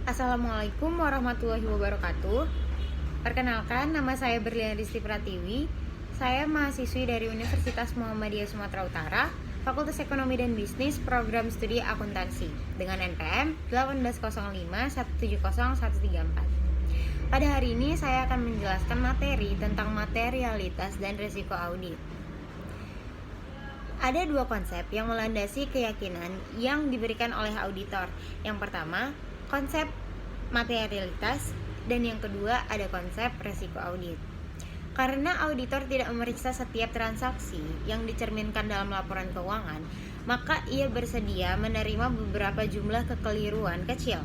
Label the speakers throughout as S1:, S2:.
S1: Assalamualaikum warahmatullahi wabarakatuh. Perkenalkan, nama saya Berlian Risti Pratiwi. Saya mahasiswi dari Universitas Muhammadiyah Sumatera Utara, Fakultas Ekonomi dan Bisnis, Program Studi Akuntansi, dengan NPM 1805170-134. Pada hari ini saya akan menjelaskan materi tentang materialitas dan risiko audit. Ada dua konsep yang melandasi keyakinan yang diberikan oleh auditor. Yang pertama, konsep materialitas, dan yang kedua ada konsep risiko audit. Karena auditor tidak memeriksa setiap transaksi yang dicerminkan dalam laporan keuangan, maka ia bersedia menerima beberapa jumlah kekeliruan kecil.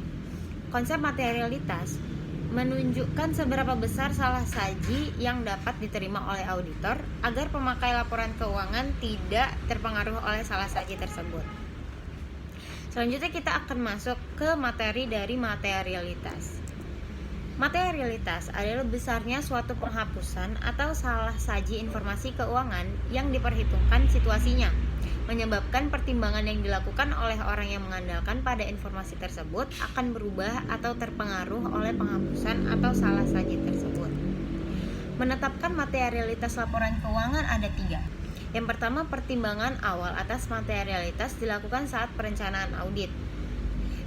S1: Konsep materialitas menunjukkan seberapa besar salah saji yang dapat diterima oleh auditor agar pemakai laporan keuangan tidak terpengaruh oleh salah saji tersebut. Selanjutnya kita akan masuk ke materi dari materialitas. Materialitas adalah besarnya suatu penghapusan atau salah saji informasi keuangan yang diperhitungkan situasinya, menyebabkan pertimbangan yang dilakukan oleh orang yang mengandalkan pada informasi tersebut akan berubah atau terpengaruh oleh penghapusan atau salah saji tersebut. Menetapkan materialitas laporan keuangan ada 3. Yang pertama, pertimbangan awal atas materialitas dilakukan saat perencanaan audit.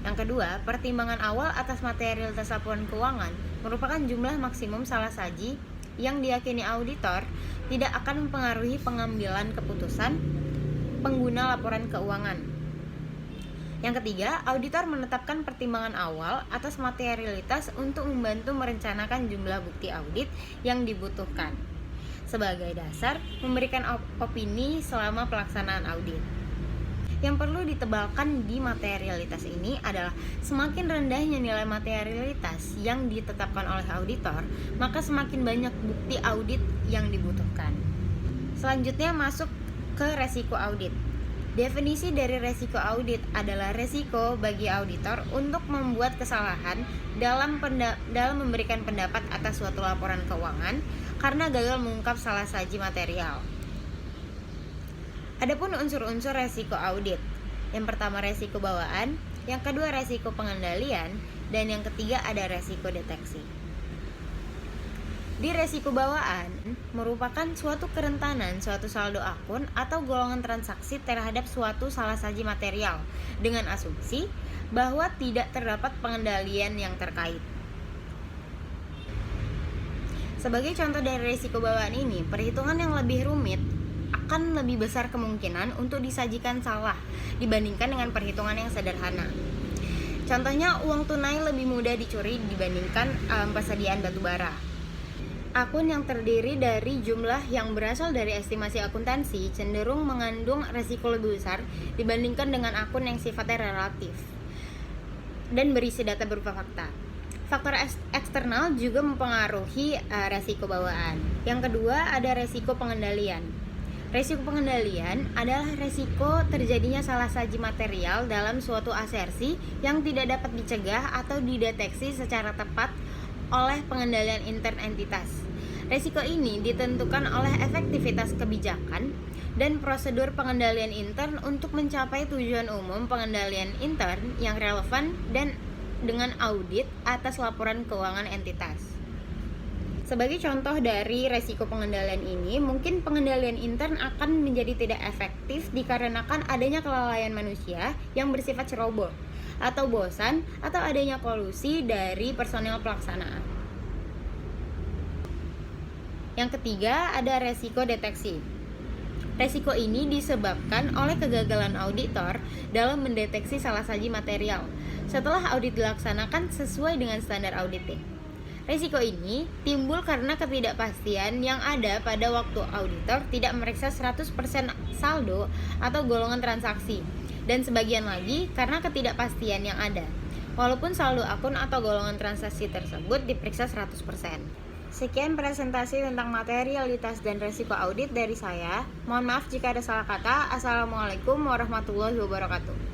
S1: Yang kedua, pertimbangan awal atas materialitas laporan keuangan merupakan jumlah maksimum salah saji yang diyakini auditor tidak akan mempengaruhi pengambilan keputusan pengguna laporan keuangan. Yang ketiga, auditor menetapkan pertimbangan awal atas materialitas untuk membantu merencanakan jumlah bukti audit yang dibutuhkan sebagai dasar memberikan opini selama pelaksanaan audit. Yang perlu ditebalkan di materialitas ini adalah semakin rendahnya nilai materialitas yang ditetapkan oleh auditor, maka semakin banyak bukti audit yang dibutuhkan. Selanjutnya masuk ke resiko audit. Definisi dari resiko audit adalah resiko bagi auditor untuk membuat kesalahan dalam memberikan pendapat atas suatu laporan keuangan karena gagal mengungkap salah saji material. Adapun unsur-unsur resiko audit, yang pertama resiko bawaan, yang kedua resiko pengendalian, dan yang ketiga ada resiko deteksi. Di resiko bawaan merupakan suatu kerentanan suatu saldo akun atau golongan transaksi terhadap suatu salah saji material dengan asumsi bahwa tidak terdapat pengendalian yang terkait. Sebagai contoh dari resiko bawaan ini, perhitungan yang lebih rumit akan lebih besar kemungkinan untuk disajikan salah dibandingkan dengan perhitungan yang sederhana. Contohnya, uang tunai lebih mudah dicuri dibandingkan persediaan batu bara. Akun yang terdiri dari jumlah yang berasal dari estimasi akuntansi cenderung mengandung resiko lebih besar dibandingkan dengan akun yang sifatnya relatif dan berisi data berupa fakta. Faktor eksternal juga mempengaruhi resiko bawaan. Yang kedua ada resiko pengendalian. Resiko pengendalian adalah resiko terjadinya salah saji material dalam suatu asersi yang tidak dapat dicegah atau dideteksi secara tepat oleh pengendalian intern entitas. Resiko ini ditentukan oleh efektivitas kebijakan dan prosedur pengendalian intern untuk mencapai tujuan umum pengendalian intern yang relevan dan dengan audit atas laporan keuangan entitas. Sebagai contoh dari resiko pengendalian ini, mungkin pengendalian intern akan menjadi tidak efektif dikarenakan adanya kelalaian manusia yang bersifat ceroboh atau bosan atau adanya kolusi dari personel pelaksanaan. Yang ketiga ada resiko deteksi. Resiko ini disebabkan oleh kegagalan auditor dalam mendeteksi salah saji material setelah audit dilaksanakan sesuai dengan standar auditing. Risiko ini timbul karena ketidakpastian yang ada pada waktu auditor tidak memeriksa 100% saldo atau golongan transaksi, dan sebagian lagi karena ketidakpastian yang ada, walaupun saldo akun atau golongan transaksi tersebut diperiksa 100%. Sekian presentasi tentang materialitas dan risiko audit dari saya. Mohon maaf jika ada salah kata. Assalamualaikum warahmatullahi wabarakatuh.